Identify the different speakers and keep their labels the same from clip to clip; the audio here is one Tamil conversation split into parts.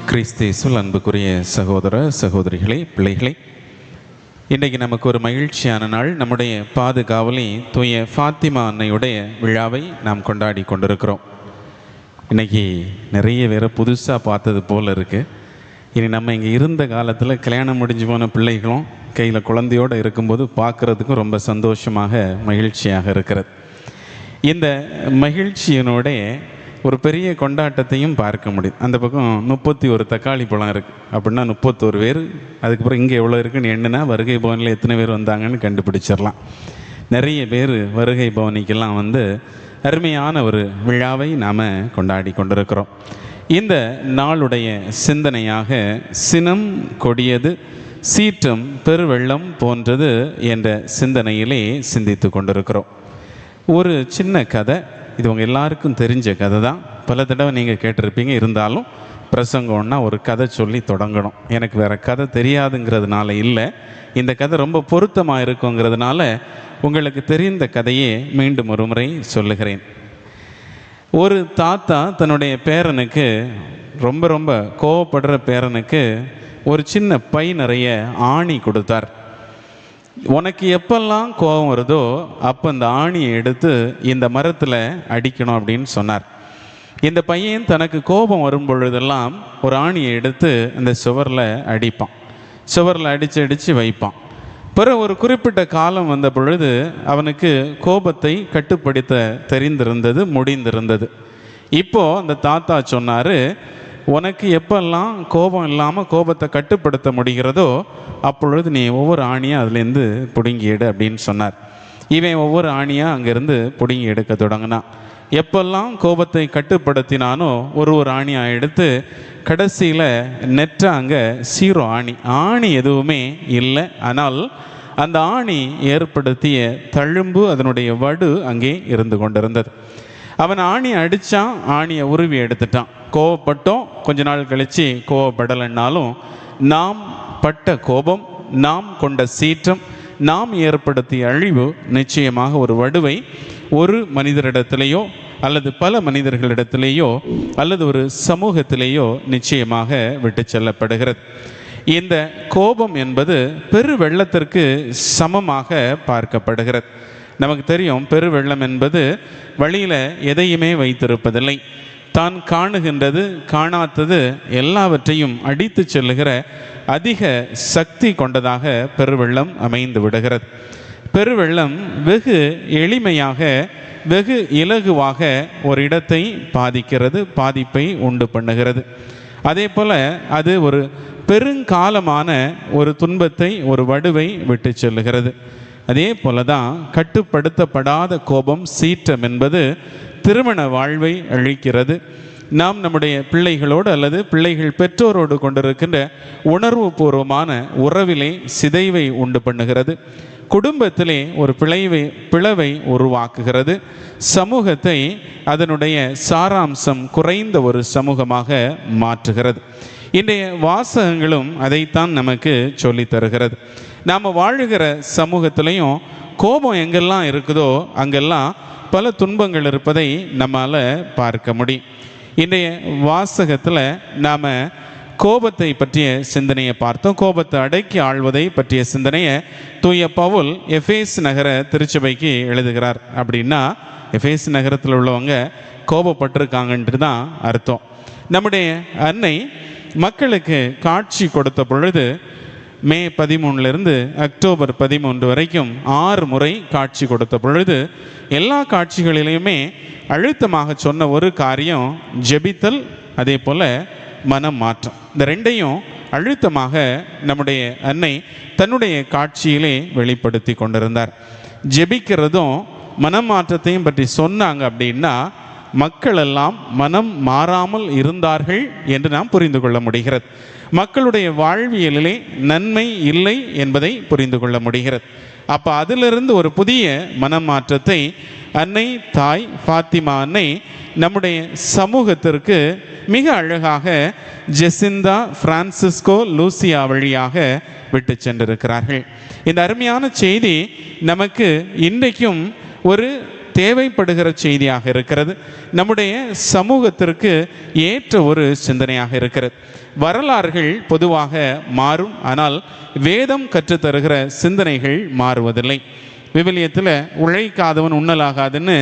Speaker 1: கிறிஸ்தேசுல் அன்புக்குரிய சகோதர சகோதரிகளே, பிள்ளைகளே, இன்றைக்கு நமக்கு ஒரு மகிழ்ச்சியான நாள். நம்முடைய பாதுகாவலி தூய ஃபாத்திமா அன்னையுடைய விழாவை நாம் கொண்டாடி கொண்டிருக்கிறோம். இன்றைக்கி நிறைய பேரை புதுசாக பார்த்தது போல் இருக்குது. இனி நம்ம இங்கே இருந்த காலத்தில் கல்யாணம் முடிஞ்சு போன பிள்ளைகளும் கையில் குழந்தையோடு இருக்கும்போது பார்க்குறதுக்கும் ரொம்ப சந்தோஷமாக மகிழ்ச்சியாக இருக்கிறது. இந்த மகிழ்ச்சியினுடைய ஒரு பெரிய கொண்டாட்டத்தையும் பார்க்க முடியும். அந்த பக்கம் 31 தக்காளி பழம் இருக்குது அப்படின்னா 31 பேர், அதுக்கப்புறம் இங்கே எவ்வளோ இருக்குன்னு எண்ணுனா வருகை பவனில் எத்தனை பேர் வந்தாங்கன்னு கண்டுபிடிச்சிடலாம். நிறைய பேர் வருகை பவனிக்கெல்லாம் வந்து அருமையான ஒரு விழாவை நாம் கொண்டாடி கொண்டிருக்கிறோம். இந்த நாளுடைய சிந்தனையாக சினம் கொடியது, சீற்றம் பெருவெள்ளம் போன்றது என்ற சிந்தனையிலே சிந்தித்து கொண்டிருக்கிறோம். ஒரு சின்ன கதை, இது உங்கள் எல்லாருக்கும் தெரிஞ்ச கதை தான். பல தடவை நீங்கள் கேட்டிருப்பீங்க. இருந்தாலும் பிரசங்கம்னா ஒரு கதை சொல்லி தொடங்கணும். எனக்கு வேறு கதை தெரியாதுங்கிறதுனால இல்லை, இந்த கதை ரொம்ப பொருத்தமாக இருக்குங்கிறதுனால உங்களுக்கு தெரிந்த கதையே மீண்டும் ஒரு முறை சொல்லுகிறேன். ஒரு தாத்தா தன்னுடைய பேரனுக்கு ரொம்ப கோவப்படுற பேரனுக்கு ஒரு சின்ன பை நிறைய ஆணி கொடுத்தார். உனக்கு எப்பெல்லாம் கோபம் வருதோ அப்போ அந்த ஆணியை எடுத்து இந்த மரத்தில் அடிக்கணும் அப்படின்னு சொன்னார். இந்த பையன் தனக்கு கோபம் வரும் பொழுதெல்லாம் ஒரு ஆணியை எடுத்து அந்த சுவரில் அடிப்பான். சுவரில் அடித்து வைப்பான். பிறகு ஒரு குறிப்பிட்ட காலம் வந்த பொழுது அவனுக்கு கோபத்தை கட்டுப்படுத்த தெரிந்திருந்தது, முடிந்திருந்தது. இப்போது அந்த தாத்தா சொன்னார், உனக்கு எப்பெல்லாம் கோபம் இல்லாமல் கோபத்தை கட்டுப்படுத்த முடிகிறதோ அப்பொழுது நீ ஒவ்வொரு ஆணியாக அதுலேருந்து பிடுங்கி எடு அப்படின்னு சொன்னார். இவன் ஒவ்வொரு ஆணியாக அங்கேருந்து பிடுங்கி எடுக்க தொடங்கினான். எப்பெல்லாம் கோபத்தை கட்டுப்படுத்தினானோ ஒரு ஆணியாக எடுத்து கடைசியில் நெற்றாங்க 0 ஆணி எதுவுமே இல்லை. ஆனால் அந்த ஆணி ஏற்படுத்திய தழும்பு, அதனுடைய வடு அங்கே இருந்து கொண்டிருந்தது. அவன் ஆணியை அடித்தான், ஆணியை உருவி எடுத்துட்டான். கோவப்பட்டோம், கொஞ்ச நாள் கழித்து கோவப்படலைன்னாலும் நாம் பட்ட கோபம், நாம் கொண்ட சீற்றம், நாம் ஏற்படுத்திய அழிவு நிச்சயமாக ஒரு வடுவை ஒரு மனிதரிடத்திலேயோ அல்லது பல மனிதர்களிடத்திலேயோ அல்லது ஒரு சமூகத்திலேயோ நிச்சயமாக விட்டு செல்லப்படுகிறது. இந்த கோபம் என்பது பெரு வெள்ளத்திற்கு சமமாக பார்க்கப்படுகிறது. நமக்கு தெரியும், பெருவெள்ளம் என்பது வழியில் எதையுமே வைத்திருப்பதில்லை. தான் காணுகின்றது காணாதது எல்லாவற்றையும் அடித்து செல்லுகிற அதிக சக்தி கொண்டதாக பெருவெள்ளம் அமைந்து விடுகிறது. பெருவெள்ளம் வெகு எளிமையாக வெகு இலகுவாக ஒரு இடத்தை பாதிக்கிறது, பாதிப்பை உண்டு பண்ணுகிறது. அதே போல் அது ஒரு பெருங்காலமான ஒரு துன்பத்தை, ஒரு வடுவை விட்டு செல்லுகிறது. அதே போல தான் கட்டுப்படுத்தப்படாத கோபம், சீற்றம் என்பது திருமண வாழ்வை அழிக்கிறது. நாம் நம்முடைய பிள்ளைகளோடு அல்லது பிள்ளைகள் பெற்றோரோடு கொண்டிருக்கின்ற உணர்வு பூர்வமான உறவிலே சிதைவை உண்டு பண்ணுகிறது. குடும்பத்திலே ஒரு பிளவை உருவாக்குகிறது. சமூகத்தை அதனுடைய சாராம்சம் குறைந்த ஒரு சமூகமாக மாற்றுகிறது. இன்றைய வாசகங்களும் அதைத்தான் நமக்கு சொல்லி தருகிறது. நாம் வாழுகிற சமூகத்திலையும் கோபம் எங்கெல்லாம் இருக்குதோ அங்கெல்லாம் பல துன்பங்கள் இருப்பதை நம்மால் பார்க்க முடியும். இன்றைய வாசகத்தில் நாம் கோபத்தை பற்றிய சிந்தனையை பார்த்தோம். கோபத்தை அடக்கி ஆள்வதை பற்றிய சிந்தனையை தூய பவுல் எஃபேஸ் நகர திருச்சபைக்கு எழுதுகிறார். அப்படின்னா எஃபேஸ் நகரத்தில் உள்ளவங்க கோபப்பட்டிருக்காங்கன்ட்டு தான் அர்த்தம். நம்முடைய அன்னை மக்களுக்கு காட்சி கொடுத்த பொழுது மே 13 அக்டோபர் 13 வரைக்கும் 6 முறை காட்சி கொடுத்த பொழுது எல்லா காட்சிகளிலையுமே அழுத்தமாக சொன்ன ஒரு காரியம் ஜெபித்தல், அதே போல் மனம் மாற்றம். இந்த ரெண்டையும் அழுத்தமாக நம்முடைய அன்னை தன்னுடைய காட்சியிலே வெளிப்படுத்தி கொண்டிருந்தார். ஜெபிக்கிறதும் மனம் மாற்றத்தையும் பற்றி சொன்னாங்க. அப்படின்னா மக்கள் எல்லாம் மனம் மாறாமல் இருந்தார்கள் என்று நாம் புரிந்து கொள்ள முடிகிறது. மக்களுடைய வாழ்வியலிலே நன்மை இல்லை என்பதை புரிந்து கொள்ள முடிகிறது. அப்போ அதிலிருந்து ஒரு புதிய மனமாற்றத்தை அன்னை தாய் ஃபாத்திமா அன்னை நம்முடைய சமூகத்திற்கு மிக அழகாக ஜெசிந்தா பிரான்சிஸ்கோ லூசியா வழியாக விட்டு சென்றிருக்கிறார்கள். இந்த அருமையான செய்தி நமக்கு இன்றைக்கும் ஒரு தேவைப்படுகிற செய்தியாக இருக்கிறது. நம்முடைய சமூகத்திற்கு ஏற்ற ஒரு சிந்தனையாக இருக்கிறது. வரலாறுகள் பொதுவாக மாறும், ஆனால் வேதம் கற்றுத்தருகிற சிந்தனைகள் மாறுவதில்லை. விவிலியத்தில் உழைக்காதவன் உண்ணலாகாதுன்னு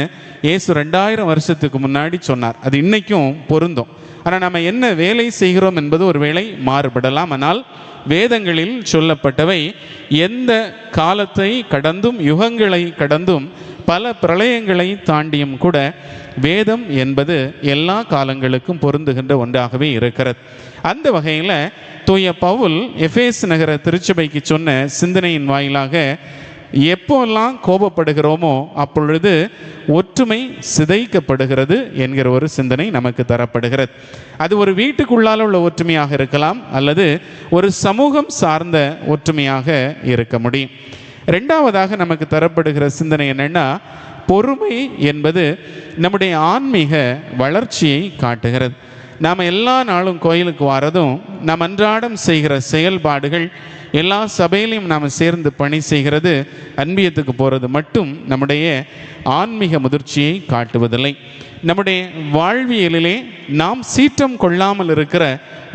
Speaker 1: இயேசு 2000 வருஷத்துக்கு முன்னாடி சொன்னார். அது இன்னைக்கும் பொருந்தும். ஆனால் நம்ம என்ன வேலை செய்கிறோம் என்பது ஒரு வேளை மாறுபடலாம். ஆனால் வேதங்களில் சொல்லப்பட்டவை எந்த காலத்தை கடந்தும் யுகங்களை கடந்தும் பல பிரளயங்களை தாண்டியும் கூட வேதம் என்பது எல்லா காலங்களுக்கும் பொருந்துகின்ற ஒன்றாகவே இருக்கிறது. அந்த வகையில் தூய பவுல் எபேசு நகர திருச்சபைக்கு சொன்ன சிந்தனையின் வாயிலாக எப்போல்லாம் கோபப்படுகிறோமோ அப்பொழுது ஒற்றுமை சிதைக்கப்படுகிறது என்கிற ஒரு சிந்தனை நமக்கு தரப்படுகிறது. அது ஒரு வீட்டுக்குள்ளால் உள்ள ஒற்றுமையாக இருக்கலாம், அல்லது ஒரு சமூகம் சார்ந்த ஒற்றுமையாக இருக்க முடியும். ரெண்டாவதாக நமக்கு தரப்படுகிற சிந்தனை என்னென்னா, பொறுமை என்பது நம்முடைய ஆன்மீக வளர்ச்சியை காட்டுகிறது. நாம் எல்லா நாளும் கோயிலுக்கு வரதும், நாம் அன்றாடம் செய்கிற செயல்பாடுகள், எல்லா சபையிலையும் நாம் சேர்ந்து பணி செய்கிறது, அன்பியத்துக்கு போகிறது மட்டும் நம்முடைய ஆன்மீக முதிர்ச்சியை காட்டுவதில்லை. நம்முடைய வாழ்வியலிலே நாம் சீற்றம் கொள்ளாமல் இருக்கிற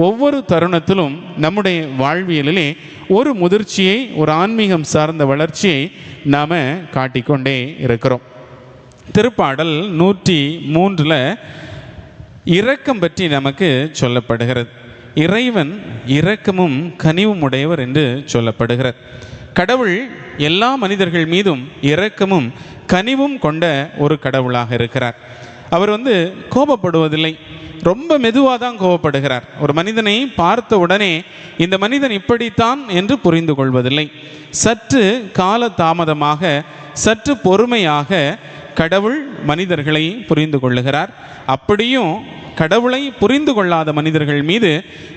Speaker 1: ஒவ்வொரு தருணத்திலும் நம்முடைய வாழ்வியலிலே ஒரு முதிர்ச்சியை, ஒரு ஆன்மீகம் சார்ந்த வளர்ச்சியை நாம் காட்டிக்கொண்டே இருக்கிறோம். திருப்பாடல் 103 இரக்கம் பற்றி நமக்கு சொல்லப்படுகிறது. இறைவன் இரக்கமும் கனிவும் உடையவர் என்று சொல்லப்படுகிறார். கடவுள் எல்லா மனிதர்கள் மீதும் இரக்கமும் கனிவும் கொண்ட ஒரு கடவுளாக இருக்கிறார். அவர் கோபப்படுவதில்லை, ரொம்ப மெதுவாக தான் கோபப்படுகிறார். ஒரு மனிதனை பார்த்த உடனே இந்த மனிதன் இப்படித்தான் என்று புரிந்து கொள்வதில்லை. சற்று கால தாமதமாக, சற்று பொறுமையாக கடவுள் மனிதர்களை புரிந்து கொள்ளுகிறார். அப்படியும் கடவுளை புரிந்து கொள்ளாத மனிதர்கள் மீது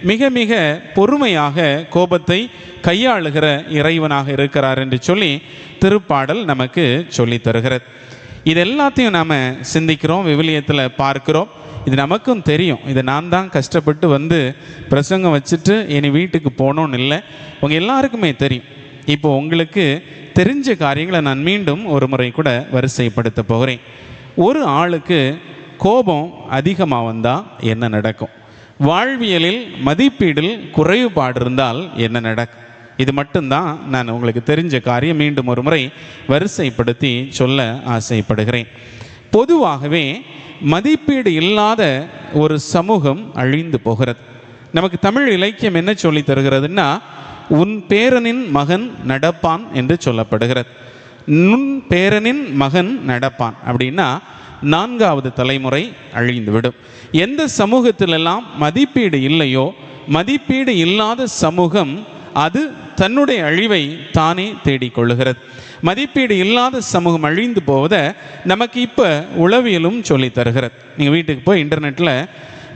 Speaker 1: மிக மிக பொறுமையாக கோபத்தை கையாளுகிற இறைவனாக இருக்கிறார் என்று சொல்லி திருப்பாடல் நமக்கு சொல்லி தருகிறது. இது எல்லாத்தையும் நாம் சிந்திக்கிறோம், விவிலியத்தில் பார்க்கிறோம். இது நமக்கும் தெரியும். இதை நான் தான் கஷ்டப்பட்டு பிரசங்கம் வச்சுட்டு இனி வீட்டுக்கு போனோன்னு இல்லை, உங்கள் எல்லாருக்குமே தெரியும். இப்போ உங்களுக்கு தெரிஞ்ச காரியங்களை நான் மீண்டும் ஒரு முறை கூட வரிசைப்படுத்த போகிறேன். ஒரு ஆளுக்கு கோபம் அதிகமாக வந்தால் என்ன நடக்கும்? வாழ்வியலில் மதிப்பீடில் குறைபாடு இருந்தால் என்ன நடக்கும்? இது மட்டும்தான் நான் உங்களுக்கு தெரிஞ்ச காரியம். மீண்டும் ஒரு முறை வரிசைப்படுத்தி சொல்ல ஆசைப்படுகிறேன். பொதுவாகவே மதிப்பீடு இல்லாத ஒரு சமூகம் அழிந்து போகிறது. நமக்கு தமிழ் இலக்கியம் என்ன சொல்லி தருகிறதுன்னா, உன் பேரனின் மகன் நடப்பான் என்று சொல்லப்படுகிறது. நுண் பேரனின் மகன் நடப்பான் அப்படின்னா 4வது தலைமுறை அழிந்துவிடும். எந்த சமூகத்திலெல்லாம் மதிப்பீடு இல்லையோ, மதிப்பீடு இல்லாத சமூகம் அது தன்னுடைய அழிவை தானே தேடிக்கொள்ளுகிறது. மதிப்பீடு இல்லாத சமூகம் அழிந்து போவதை நமக்கு இப்போ உளவியலும் சொல்லி தருகிறது. நீங்கள் வீட்டுக்கு போய் இன்டர்நெட்டில்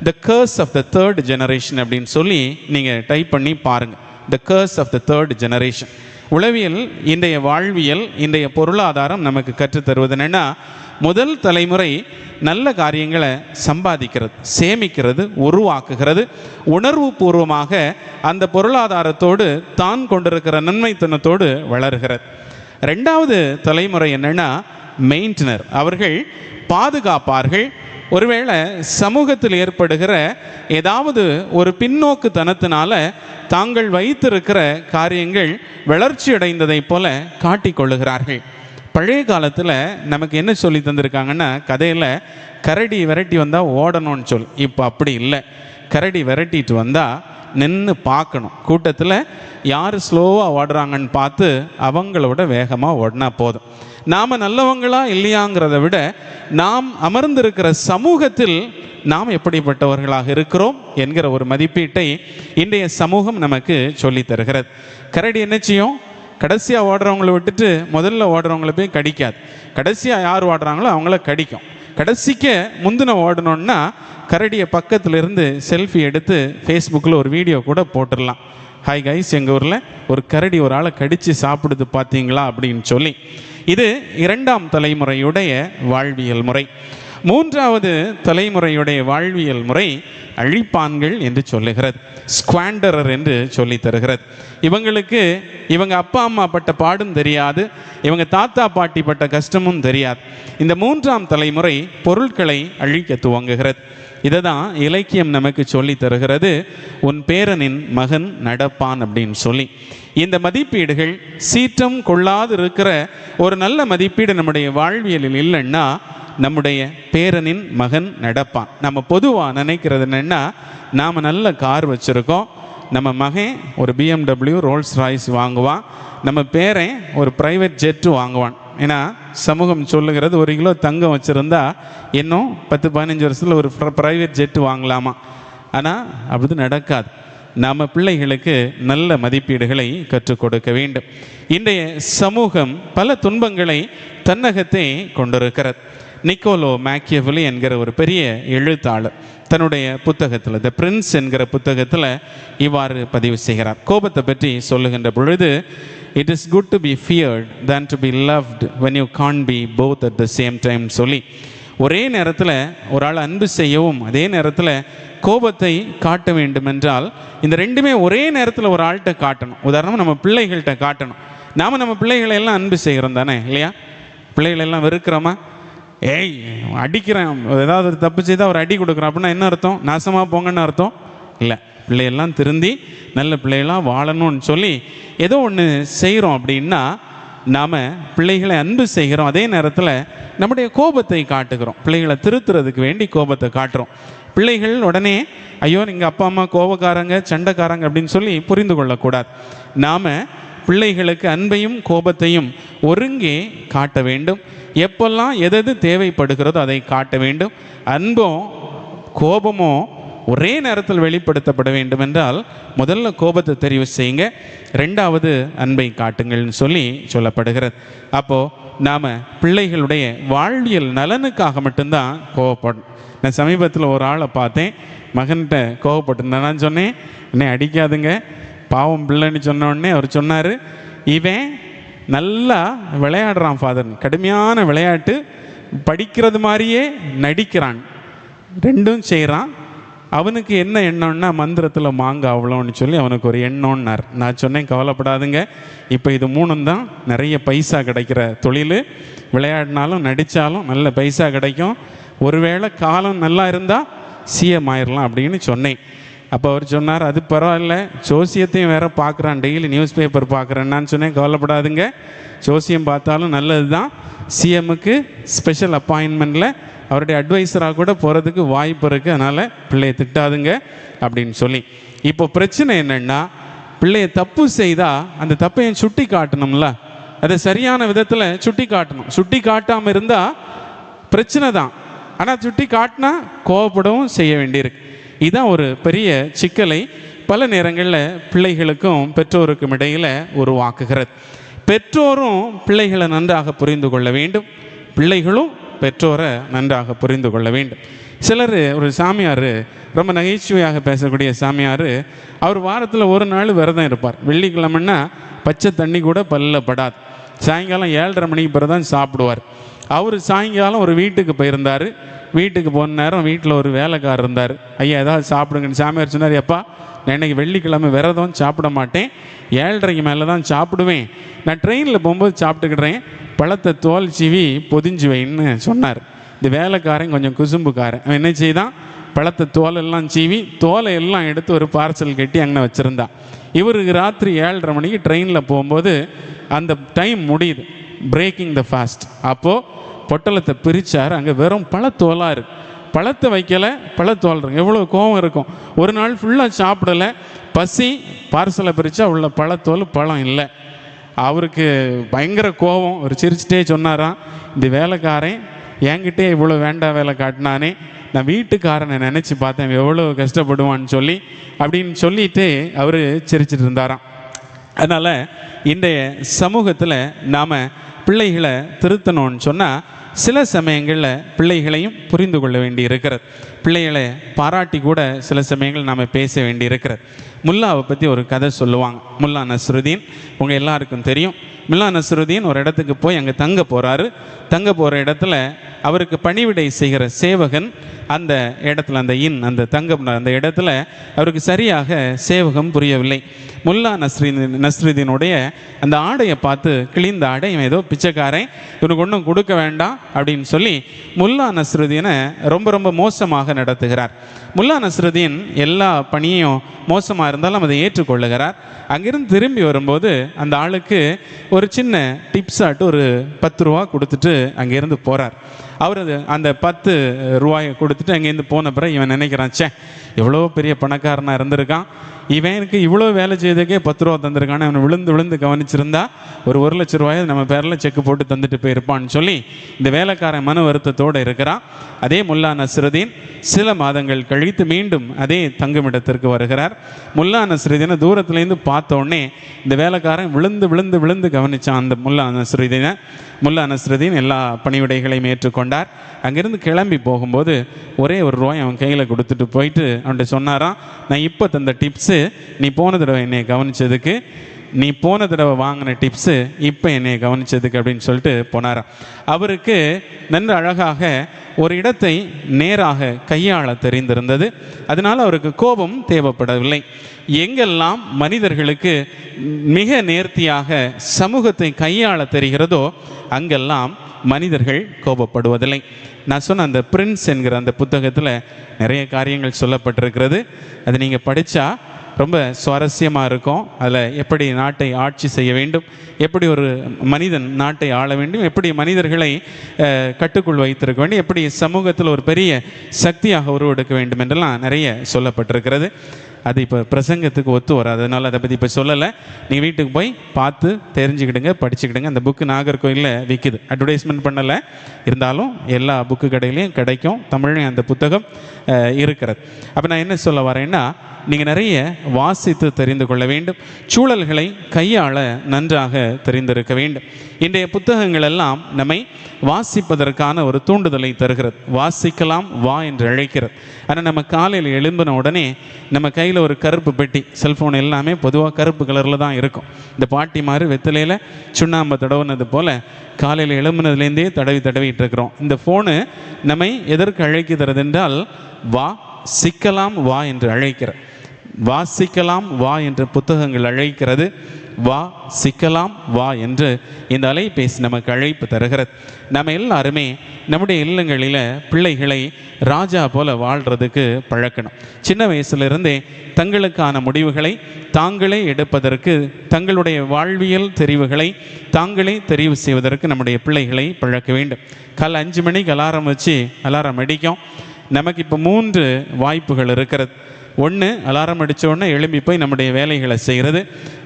Speaker 1: the curse of the third generation அப்படின்னு சொல்லி நீங்கள் டைப் பண்ணி பாருங்கள். The curse of the third generation. உளவியல், இன்றைய வாழ்வியல், இன்றைய பொருளாதாரம் நமக்கு கற்றுத்தருவது என்னென்னா, முதல் தலைமுறை நல்ல காரியங்களை சம்பாதிக்கிறது, சேமிக்கிறது, உருவாக்குகிறது, உணர்வு பூர்வமாக அந்த பொருளாதாரத்தோடு தான் கொண்டிருக்கிற நன்மைத்தனத்தோடு வளர்கிறது. 2வது தலைமுறை என்னென்னா மெயின்டனர். அவர்கள் பாதுகாப்பார்கள். ஒருவேளை சமூகத்தில் ஏற்படுகிற ஏதாவது ஒரு பின்னோக்கு தனத்தினால தாங்கள் வைத்திருக்கிற காரியங்கள் வளர்ச்சி அடைந்ததை போல காட்டிக்கொள்ளுகிறார்கள். பழைய காலத்தில் நமக்கு என்ன சொல்லி தந்திருக்காங்கன்னா, கதையில் கரடி விரட்டி வந்தால் ஓடணும்னு சொல். இப்போ அப்படி இல்லை. கரடி விரட்டிட்டு வந்தால் நின்று பார்க்கணும். கூட்டத்தில் யார் ஸ்லோவாக ஓடுறாங்கன்னு பார்த்து அவங்களோட வேகமாக ஓடினா போதும். நாம் நல்லவங்களா இல்லையாங்கிறத விட நாம் அமர்ந்திருக்கிற சமூகத்தில் நாம் எப்படிப்பட்டவர்களாக இருக்கிறோம் என்கிற ஒரு மதிப்பீட்டை இன்றைய சமூகம் நமக்கு சொல்லி தருகிறது. கரடி என்ன செய்யும்? கடைசியாக ஓடுறவங்களை விட்டுட்டு முதல்ல ஓடுறவங்கள போய் கடிக்காது. கடைசியாக யார் ஓடுறாங்களோ அவங்கள கடிக்கும். கடைசிக்கு முந்தின ஓடணுன்னா கரடியை பக்கத்தில் இருந்து செல்ஃபி எடுத்து ஃபேஸ்புக்கில் ஒரு வீடியோ கூட போட்டுடலாம். ஹாய் கைஸ், எங்கள் ஊரில் ஒரு கரடி ஒரு ஆளை கடித்து சாப்பிடுது பார்த்தீங்களா அப்படின்னு சொல்லி. இது 2ஆம் தலைமுறையுடைய வாழ்வியல் முறை. மூன்றாவது தலைமுறையுடைய வாழ்வியல் முறை அழிப்பான்கள் என்று சொல்லுகிறது, ஸ்குவாண்டரர் என்று சொல்லி தருகிறது. இவங்க அப்பா அம்மா பட்ட பாடும் தெரியாது, இவங்க தாத்தா பாட்டி பட்ட கஷ்டமும் தெரியாது. இந்த மூன்றாம் தலைமுறை பொருட்களை அழிக்க துவங்குகிறது. இதை தான் இலக்கியம் நமக்கு சொல்லி தருகிறது, உன் பேரனின் மகன் நடப்பான் அப்படின்னு சொல்லி. இந்த மதிப்பீடுகள் சீற்றம் கொள்ளாது இருக்கிற ஒரு நல்ல மதிப்பீடு நம்முடைய வாழ்வியலில் இல்லைன்னா நம்முடைய பேரனின் மகன் நடப்பான். நம்ம பொதுவாக நினைக்கிறது என்னென்னா, நாம் நல்ல கார் வச்சுருக்கோம், நம்ம மகன் ஒரு BMW ரோல்ஸ் ராய்ஸ் வாங்குவான், நம்ம பேரன் ஒரு ப்ரைவேட் ஜெட்டு வாங்குவான். ஏன்னா சமூகம் சொல்லுகிறது 1 கிலோ தங்கம் வச்சுருந்தா இன்னும் 10-15 வருஷத்தில் ஒரு ப்ரைவேட் ஜெட்டு வாங்கலாமா. ஆனால் அப்படி நடக்காது. நாம் பிள்ளைகளுக்கு நல்ல மதிப்பீடுகளை கற்றுக் கொடுக்க வேண்டும். இன்றைய சமூகம் பல துன்பங்களை தன்னகத்தை கொண்டிருக்கிறது. நிக்கோலோ மேக்கியவெல்லி என்கிற ஒரு பெரிய எழுத்தாளர் தன்னுடைய புத்தகத்தில் த பிரின்ஸ் என்கிற புத்தகத்தில் இவ்வாறு பதிவு செய்கிறார். கோபத்தை பற்றி சொல்லுகின்ற பொழுது, it is good to be feared than to be loved when you can't be both at the same time சொல்லி, ஒரே நேரத்தில் ஒரு ஆள் அன்பு செய்யவும் அதே நேரத்தில் கோபத்தை காட்ட வேண்டும் என்றால் இந்த ரெண்டுமே ஒரே நேரத்தில் ஒரு ஆள்கிட்ட காட்டணும். உதாரணமாக நம்ம பிள்ளைகள்கிட்ட காட்டணும். நாம் நம்ம பிள்ளைகளை எல்லாம் அன்பு செய்கிறோம் தானே இல்லையா? பிள்ளைகளெல்லாம் வெறுக்கிறோமா? ஏய் அடிக்கிறேன், ஏதாவது ஒரு தப்பு செய்தால் ஒரு அடி கொடுக்குறோம் அப்படின்னா என்ன அர்த்தம்? நாசமாக போங்கன்னு அர்த்தம் இல்லை. பிள்ளையெல்லாம் திருந்தி நல்ல பிள்ளைகளாக வாழணும்னு சொல்லி ஏதோ ஒன்று செய்கிறோம் அப்படின்னா நாம் பிள்ளைகளை அன்பு செய்கிறோம், அதே நேரத்தில் நம்முடைய கோபத்தை காட்டுகிறோம். பிள்ளைகளை திருத்துறதுக்கு வேண்டி கோபத்தை காட்டுறோம். பிள்ளைகள் உடனே ஐயோ நீங்கள் அப்பா அம்மா கோபக்காரங்க சண்டைக்காரங்க அப்படின்னு சொல்லி புரிந்து கொள்ளக்கூடாது. நாம் பிள்ளைகளுக்கு அன்பையும் கோபத்தையும் ஒருங்கே காட்ட வேண்டும். எப்பெல்லாம் எது தேவைப்படுகிறதோ அதை காட்ட வேண்டும். அன்பும் கோபமும் ஒரே நேரத்தில் வெளிப்படுத்தப்பட வேண்டும் என்றால் முதல்ல கோபத்தை தெரிவு செய்யுங்க, ரெண்டாவது அன்பை காட்டுங்கள்னு சொல்லி சொல்லப்படுகிறது. அப்போது நாம் பிள்ளைகளுடைய வாழ்வியல் நலனுக்காக மட்டும்தான் கோபப்படணும். நான் சமீபத்தில் ஒரு ஆளை பார்த்தேன், மகன்கிட்ட கோபப்பட்டிருந்தேன். நான் சொன்னேன், என்னை அடிக்காதுங்க பாவம் பிள்ளைன்னு சொன்னோடனே அவர் சொன்னார், இவன் நல்லா விளையாடுறான் ஃபாதர், கடுமையான விளையாட்டு, படிக்கிறது மாதிரியே நடிக்கிறான், ரெண்டும் செய்கிறான், அவனுக்கு என்ன எண்ணம்னா மந்திரத்தில் மாங்காய் அவ்வளோன்னு சொல்லி அவனுக்கு ஒரு எண்ணம்னார். நான் சொன்னேன், கவலைப்படாதுங்க, இப்போ இது 3 தான் நிறைய பைசா கிடைக்கிற தொழில், விளையாடினாலும் நடித்தாலும் நல்ல பைசா கிடைக்கும், ஒருவேளை காலம் நல்லா இருந்தால் சிஎம் ஆயிடலாம் அப்படின்னு சொன்னேன். அப்போ அவர் சொன்னார், அது பரவாயில்ல, ஜோசியத்தையும் வேறு பார்க்குறான், டெய்லி நியூஸ் பேப்பர் பார்க்குறேன்னான்னு சொன்னேன். கவலைப்படாதுங்க, ஜோசியம் பார்த்தாலும் நல்லது தான், சிஎம்முக்கு ஸ்பெஷல் அப்பாயின்மெண்ட்டில் அவருடைய அட்வைஸராக கூட போகிறதுக்கு வாய்ப்பு இருக்குது, அதனால் பிள்ளையை திட்டாதுங்க அப்படின்னு சொல்லி. இப்போ பிரச்சனை என்னென்னா, பிள்ளையை தப்பு செய்தால் அந்த தப்பையும் சுட்டி காட்டணும்ல, அதை சரியான விதத்தில் சுட்டி காட்டணும். சுட்டி காட்டாமல் இருந்தால் பிரச்சனை தான், ஆனால் சுட்டி காட்டினா கோவப்படவும் செய்ய வேண்டியிருக்கு. இதுதான் ஒரு பெரிய சிக்கலை பல நேரங்களில் பிள்ளைகளுக்கும் பெற்றோருக்கும் இடையில் உருவாக்குகிறது. பெற்றோரும் பிள்ளைகளை நன்றாக புரிந்து கொள்ள வேண்டும், பிள்ளைகளும் பெற்றோரை நன்றாக புரிந்து கொள்ள வேண்டும். சிலர், ஒரு சாமியார், ரொம்ப நகைச்சுவையாக பேசக்கூடிய சாமியார், அவர் வாரத்தில் ஒரு நாள் விரதம் இருப்பார். வெள்ளிக்கிழமைன்னா பச்சை தண்ணி கூட பல்ல படாது. சாயங்காலம் 7:30 மணிக்கு பிறகு தான் சாப்பிடுவார். அவர் சாயங்காலம் ஒரு வீட்டுக்கு போயிருந்தார். வீட்டுக்கு போன நேரம் வீட்டில் ஒரு வேலைக்காரர் இருந்தார். ஐயா ஏதாவது சாப்பிடுங்கன்னு சாமியார் சொன்னார். எப்பா, நான் இன்றைக்கி வெள்ளிக்கிழமை விரதம் சாப்பிட மாட்டேன், 7:30 மேலே தான் சாப்பிடுவேன், நான் ட்ரெயினில் போகும்போது சாப்பிட்டுக்கிடுறேன், பழத்தை தோல் சீவி பொதிஞ்சு வைன்னு சொன்னார். இந்த வேலைக்காரன் கொஞ்சம் குசும்புக்காரன், அவன் என்ன செய்தான், பழத்தை தோலெல்லாம் சீவி தோலை எல்லாம் எடுத்து ஒரு பார்சல் கட்டி அங்கே வச்சுருந்தான். இவருக்கு ராத்திரி 7:30 மணிக்கு ட்ரெயினில் போகும்போது அந்த டைம் முடியுது, பிரேக்கிங் த ஃபாஸ்ட். அப்போது பொட்டலத்தை பிரித்தார், அங்கே வெறும் பழத்தோலாக இருக்குது, பழத்தை வைக்கலை, பழத்தோல் இருக்கு. எவ்வளோ கோவம் இருக்கும். ஒரு நாள் ஃபுல்லாக சாப்பிடலை, பசி, பார்சலை பிரித்தா உள்ள பழத்தோல், பழம் இல்லை. அவருக்கு பயங்கர கோபம். ஒரு சிரிச்சிட்டே சொன்னாராம், இந்த வேலைக்காரன் என்கிட்டே இவ்வளோ வேண்டாம் வேலை காட்டினானே, நான் வீட்டுக்காரனை நினச்சி பார்த்தேன் எவ்வளோ கஷ்டப்படுவான்னு சொல்லி அப்படின்னு சொல்லிட்டு அவர் சிரிச்சிட்டு இருந்தாராம். அதனால் இன்றைய சமூகத்தில் நாம் பிள்ளைகளை திருத்தணும்னு சொன்னால் சில சமயங்களில் பிள்ளைகளையும் புரிந்து கொள்ள வேண்டி இருக்கிறது. பிள்ளைகளை பாராட்டி கூட சில சமயங்கள் நாம் பேச வேண்டியிருக்கிறது. முல்லாவை பற்றி ஒரு கதை சொல்லுவாங்க. முல்லா நஸ்ருதீன் உங்கள் எல்லாருக்கும் தெரியும். முல்லா நஸ்ருதீன் ஒரு இடத்துக்கு போய் அங்கே தங்க போகிறாரு. தங்க போகிற இடத்துல அவருக்கு பணிவிடை செய்கிற சேவகன் அந்த இடத்துல அந்த அந்த இடத்துல அவருக்கு சரியாக சேவகம் புரியவில்லை. முல்லா நஸ்ருதீனுடைய அந்த ஆடையை பார்த்து, கிழிந்த ஆடை, இவன் ஏதோ பிச்சைக்காரன், இவனுக்கு ஒன்றும் கொடுக்க வேண்டாம் அப்படின்னு சொல்லி முல்லா நஸ்ருதீனை ரொம்ப ரொம்ப மோசமாக நடத்துகிறார். முல்லா நஸ்ருதீன் எல்லா பணியும் மோசமாக இருந்தாலும் அதை ஏற்றுக்கொள்ளுகிறார். அங்கிருந்து திரும்பி வரும்போது அந்த ஆளுக்கு ஒரு சின்ன டிப்ஸ் ஆட்டு ஒரு 10 ரூபா கொடுத்துட்டு அங்கேருந்து போகிறார். அவர் அந்த 10 ரூபாயை கொடுத்துட்டு அங்கேருந்து போன பிறகு இவன் நினைக்கிறான், சே எவ்வளோ பெரிய பணக்காரனாக இருந்திருக்கான், இவனுக்கு இவ்வளோ வேலை செய்ததுக்கே 10 ரூபா தந்திருக்கான்னு அவனை விழுந்து கவனிச்சிருந்தா ஒரு 1,00,000 ரூபாயை நம்ம பேரில் செக்கு போட்டு தந்துட்டு போயிருப்பான்னு சொல்லி இந்த வேலைக்காரன் மன வருத்தத்தோடு இருக்கிறான். அதே முல்லா நஸ்ருதீன் சில மாதங்கள் கழித்து மீண்டும் அதே தங்குமிடத்திற்கு வருகிறார். முல்லா நஸ்ருதீனை தூரத்துலேருந்து பார்த்த உடனே இந்த வேலைக்காரன் விழுந்து கவனித்தான் அந்த முல்லா நஸ்ருதீனை. முல்லா நஸ்ருதீன் எல்லா பணிவிடைகளையும் ஏற்றுக்கொண்டார். அங்கேருந்து கிளம்பி போகும்போது ஒரே 1 ரூபாய் அவன் கையில் கொடுத்துட்டு போயிட்டு அவன்கிட்ட சொன்னாராம், நான் இப்போ தந்த டிப்ஸு நீ போன தடவை என்னை கவனித்ததுக்கு, நீ போன தடவை வாங்கின டிப்ஸு இப்போ என்னை கவனித்ததுக்கு அப்படின்னு சொல்லிட்டு போனாராம். அவருக்கு நன்கு அழகாக ஒரு இடத்தை நேராக கையாள தெரிந்திருந்தது. அதனால் அவருக்கு கோபம் தேவைப்படவில்லை. எங்கெல்லாம் மனிதர்களுக்கு மிக நேர்த்தியாக சமூகத்தை கையாள தெரிகிறதோ அங்கெல்லாம் மனிதர்கள் கோபப்படுவதில்லை. நான் சொன்ன அந்த பிரின்ஸ் என்கிற அந்த புத்தகத்தில் நிறைய காரியங்கள் சொல்லப்பட்டிருக்கிறது. அது நீங்கள் படித்தா ரொம்ப சுவாரஸ்யமாக இருக்கும். அதில் எப்படி நாட்டை ஆட்சி செய்ய வேண்டும், எப்படி ஒரு மனிதன் நாட்டை ஆள வேண்டும், எப்படி மனிதர்களை கட்டுக்குள் வைத்திருக்க வேண்டும், எப்படி சமூகத்தில் ஒரு பெரிய சக்தியாக உருவெடுக்க வேண்டும் என்றெல்லாம் நிறைய சொல்லப்பட்டிருக்கிறது. அது இப்போ பிரசங்கத்துக்கு ஒத்து வராது, அதனால் அதை பற்றி இப்போ சொல்லலை. நீங்கள் வீட்டுக்கு போய் பார்த்து தெரிஞ்சுக்கிடுங்க, படிச்சுக்கிடுங்க. அந்த புக்கு நாகர்கோயிலில் விற்கிது, அட்வர்டைஸ்மெண்ட் பண்ணலை, இருந்தாலும் எல்லா புக்கு கடையிலையும் கிடைக்கும். தமிழ்லையும் அந்த புத்தகம் இருக்கிறது. அப்போ நான் என்ன சொல்ல வரேன்னா, நீங்கள் நிறைய வாசித்து தெரிந்து கொள்ள வேண்டும். சூழல்களை கையாள நன்றாக தெரிந்திருக்க வேண்டும். இன்றைய புத்தகங்கள் எல்லாம் நம்மை வாசிப்பதற்கான ஒரு தூண்டுதலை தருகிறது. வாசிக்கலாம் வா என்று அழைக்கிறது. ஆனால் நம்ம காலையில் எழும்பின உடனே நம்ம கையில் ஒரு கருப்பு பெட்டி, செல்ஃபோன் எல்லாமே பொதுவாக கருப்பு கலரில் தான் இருக்கும். இந்த பாட்டி மாதிரி வெத்திலையில் சுண்ணாம்பை தடவுனது போல் காலையில் எழும்பினதுலேருந்தே தடவிட்டு இருக்கிறோம். இந்த ஃபோனு நம்மை எதற்கு அழைக்கிறது என்றால், வா சிக்கலாம் வா என்று அழைக்கிற, வாசிக்கலாம் வா என்று புத்தகங்கள் அழைக்கிறது, வா சிக்கலாம் வா என்று இந்த அலைபேசி நமக்கு அழைப்பு தருகிறது. நம்ம எல்லாருமே நம்முடைய இல்லங்களில் பிள்ளைகளை ராஜா போல வாழ்கிறதுக்கு பழக்கணும். சின்ன வயசுலேருந்தே தங்களுக்கான முடிவுகளை தாங்களே எடுப்பதற்கு, தங்களுடைய வாழ்வியல் தெரிவுகளை தாங்களே தெரிவு செய்வதற்கு நம்முடைய பிள்ளைகளை பழக்க வேண்டும். காலை 5 மணிக்கு அலாரம் வச்சு அலாரம் அடிக்கும். நமக்கு இப்போ 3 வாய்ப்புகள் இருக்கிறது. ஒன்று, அலாரம் அடித்த உடனே எழும்பி போய் நம்முடைய வேலைகளை செய்கிறது.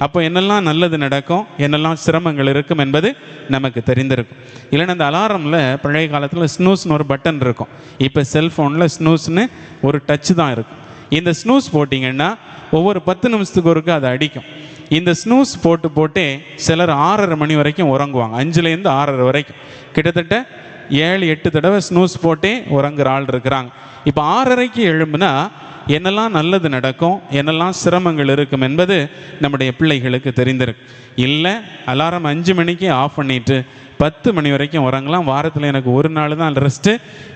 Speaker 1: அப்போ என்னெல்லாம் நல்லது நடக்கும், என்னெல்லாம் சிரமங்கள் இருக்கும் என்பது நமக்கு தெரிந்திருக்கும். இல்லைன்னா அந்த அலாரமில் பழைய காலத்தில் ஸ்னூஸ்னு ஒரு பட்டன் இருக்கும். இப்போ செல்ஃபோனில் ஸ்னூஸ்னு ஒரு டச்சு தான் இருக்கும். இந்த ஸ்னூஸ் போட்டிங்கன்னா ஒவ்வொரு 10 நிமிஷத்துக்கு ஒருக்க அதை அடிக்கும். இந்த ஸ்னூஸ் போட்டே சிலர் 6:30 மணி வரைக்கும் உறங்குவாங்க. 5லேருந்து 6:30 வரைக்கும் கிட்டத்தட்ட 7-8 தடவை ஸ்னூஸ் போட்டே உறங்குற ஆள் இருக்கிறாங்க. இப்போ 6:30க்கு எழும்புனா என்னெல்லாம் நல்லது நடக்கும், என்னெல்லாம் சிரமங்கள் இருக்கும் என்பது நம்முடைய பிள்ளைகளுக்கு தெரிந்திருக்கு. இல்லை அலாரம் 5 மணிக்கு ஆஃப் பண்ணிவிட்டு 10 மணி வரைக்கும் உறங்கலாம், வாரத்தில் எனக்கு 1 நாள் தான் ரெஸ்ட்டு,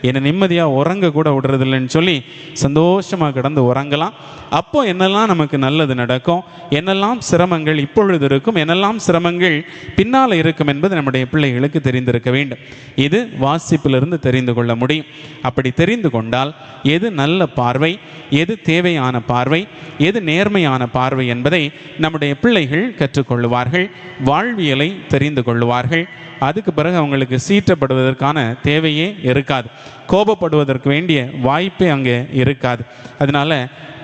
Speaker 1: என்னை நிம்மதியாக உறங்க கூட விடுறதில்லைன்னு சொல்லி சந்தோஷமாக கிடந்து உறங்கலாம். அப்போ என்னெல்லாம் நமக்கு நல்லது நடக்கும், என்னெல்லாம் சிரமங்கள் இப்பொழுது இருக்கும், என்னெல்லாம் சிரமங்கள் பின்னால் இருக்கும் என்பது நம்முடைய பிள்ளைகளுக்கு தெரிந்திருக்க வேண்டும். இது வாசிப்பிலிருந்து தெரிந்து கொள்ள முடியும். அப்படி தெரிந்து கொண்டால் எது நல்ல பார்வை, எது தேவையான பார்வை, எது நேர்மையான பார்வை என்பதை நம்முடைய பிள்ளைகள் கற்றுக்கொள்ளுவார்கள். வாழ்வியலை தெரிந்து கொள்ளுவார்கள். அதுக்கு பிறகு அவங்களுக்கு சீற்றப்படுவதற்கான தேவையே இருக்காது, கோபப்படுவதற்கு வேண்டிய வாய்ப்பே அங்கே இருக்காது. அதனால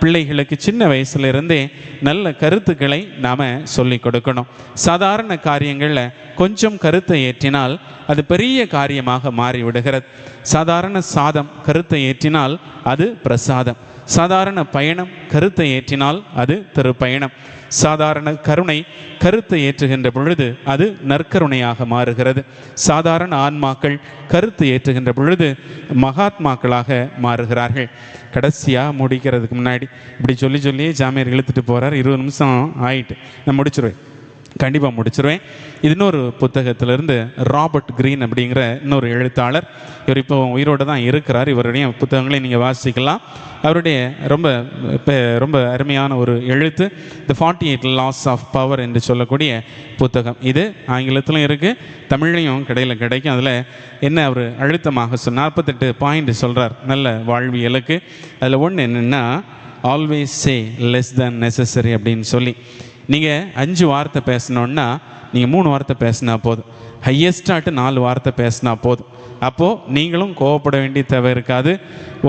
Speaker 1: பிள்ளைகளுக்கு சின்ன வயசுலேருந்தே நல்ல கருத்துக்களை நாம் சொல்லிக் கொடுக்கணும். சாதாரண காரியங்களில் கொஞ்சம் கருத்தை ஏற்றினால் அது பெரிய காரியமாக மாறிவிடுகிறது. சாதாரண சாதம் கருத்தை ஏற்றினால் அது பிரசாதம். சாதாரண பயணம் கருத்தை ஏற்றினால் அது திருப்பயணம். சாதாரண கருணை கருத்தை ஏற்றுகின்ற பொழுது அது நற்கருணையாக மாறுகிறது. சாதாரண ஆன்மாக்கள் கருத்து ஏற்றுகின்ற பொழுது மகாத்மாக்களாக மாறுகிறார்கள். கடைசியாக முடிக்கிறதுக்கு முன்னாடி இப்படி சொல்லியே ஜாமியார் இழுத்துட்டு போகிறார். 20 நிமிஷம் ஆயிட்டு, நான் முடிச்சிருவேன், கண்டிப்பாக முடிச்சிருவேன். இது இன்னொரு புத்தகத்திலிருந்து ராபர்ட் கிரீன் அப்படிங்கிற இன்னொரு எழுத்தாளர். இவர் இப்போ உயிரோடு தான் இருக்கிறார். இவருடைய புத்தகங்களை நீங்கள் வாசிக்கலாம். அவருடைய ரொம்ப அருமையான ஒரு எழுத்து தி 48 லாஸ் ஆஃப் பவர் என்று சொல்லக்கூடிய புத்தகம். இது ஆங்கிலத்திலும் இருக்குது, தமிழ்லையும் கிடைக்கும். அதில் என்ன அவர் அழுத்தமாக 48 பாயிண்ட் சொல்கிறார் நல்ல வாழ்வியலுக்கு. அதில் ஒன்று என்னென்னா, always say less than necessary அப்படின்னு சொல்லி. நீங்கள் 5 வார்த்தை பேசணுன்னா நீங்கள் 3 வார்த்தை பேசினா போதும், ஹையஸ்டாட்டு 4 வார்த்தை பேசினா போதும். அப்போது நீங்களும் கோவப்பட வேண்டிய தேவை இருக்காது,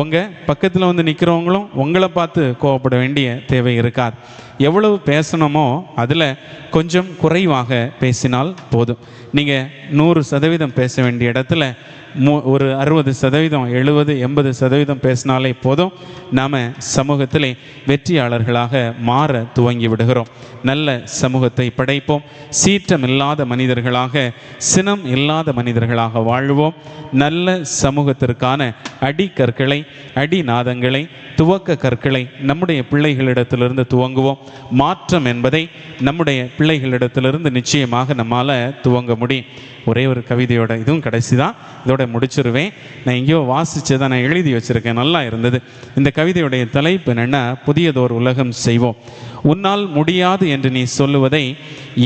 Speaker 1: உங்கள் பக்கத்தில் வந்து நிற்கிறவங்களும் உங்களை பார்த்து கோவப்பட வேண்டிய தேவை இருக்காது. எவ்வளவு பேசணுமோ அதில் கொஞ்சம் குறைவாக பேசினால் போதும். நீங்கள் 100% பேச வேண்டிய இடத்துல ஒரு 60%, 70, 80% பேசினாலே போதும். நாம் சமூகத்திலே வெற்றியாளர்களாக மாற துவங்கி விடுகிறோம். நல்ல சமூகத்தை படைப்போம். சீற்றம் இல்லாத மனிதர்களாக, சினம் இல்லாத மனிதர்களாக வாழ்வோம். நல்ல சமூகத்திற்கான அடிக்கற்களை, அடிநாதங்களை, துவக்க கற்களை நம்முடைய பிள்ளைகளிடத்திலிருந்து துவங்குவோம். மாற்றம் என்பதை நம்முடைய பிள்ளைகளிடத்திலிருந்து நிச்சயமாக நம்மால் துவங்க முடியும். ஒரே ஒரு கவிதையோட, இதுவும் கடைசி தான், இதோட முடிச்சிருவேன். நான் எங்கேயோ வாசிச்சதை நான் எழுதி வச்சுருக்கேன், நல்லா இருந்தது. இந்த கவிதையுடைய தலைப்பு என்னென்னா, புதியதோர் உலகம் செய்வோம். உன்னால் முடியாது என்று நீ சொல்லுவதை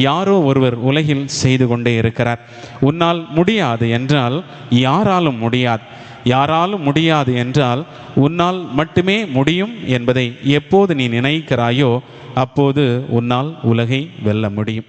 Speaker 1: யாரோ ஒருவர் உலகில் செய்து கொண்டே இருக்கிறார். உன்னால் முடியாது என்றால் யாராலும் முடியாது, யாராலும் முடியாது என்றால் உன்னால் மட்டுமே முடியும் என்பதை எப்போது நீ நினைக்கிறாயோ அப்போது உன்னால் உலகை வெல்ல முடியும்.